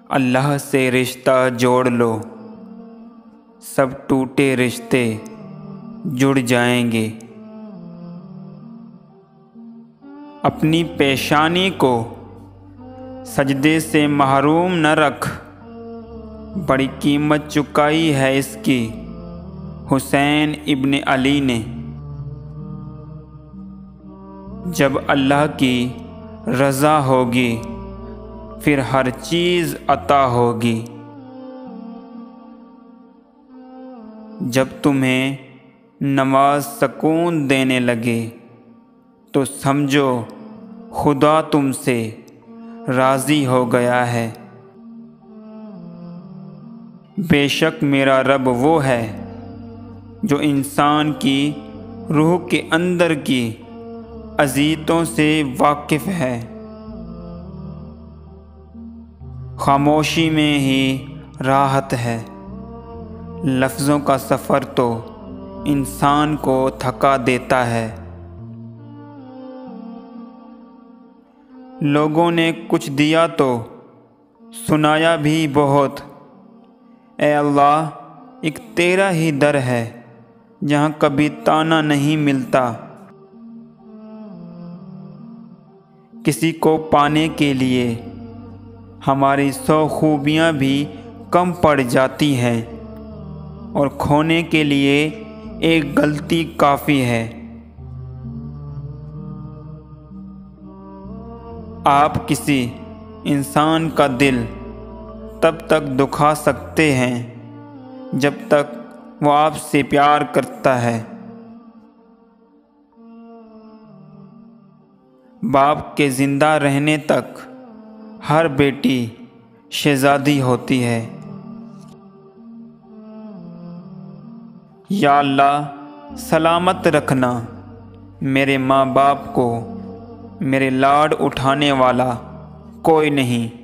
اللہ سے رشتہ جوڑ لو، سب ٹوٹے رشتے جڑ جائیں گے۔ اپنی پیشانی کو سجدے سے محروم نہ رکھ، بڑی قیمت چکائی ہے اس کی حسین ابن علی نے۔ جب اللہ کی رضا ہوگی پھر ہر چیز عطا ہوگی۔ جب تمہیں نماز سکون دینے لگے تو سمجھو خدا تم سے راضی ہو گیا ہے۔ بے شک میرا رب وہ ہے جو انسان کی روح کے اندر کی اذیتوں سے واقف ہے۔ خاموشی میں ہی راحت ہے، لفظوں کا سفر تو انسان کو تھکا دیتا ہے۔ لوگوں نے کچھ دیا تو سنایا بھی بہت، اے اللہ ایک تیرا ہی در ہے جہاں کبھی تانا نہیں ملتا۔ کسی کو پانے کے لیے ہماری 100 خوبیاں بھی کم پڑ جاتی ہیں اور کھونے کے لیے ایک غلطی کافی ہے۔ آپ کسی انسان کا دل تب تک دکھا سکتے ہیں جب تک وہ آپ سے پیار کرتا ہے۔ باپ کے زندہ رہنے تک ہر بیٹی شہزادی ہوتی ہے۔ یا اللہ سلامت رکھنا میرے ماں باپ کو، میرے لاڈ اٹھانے والا کوئی نہیں۔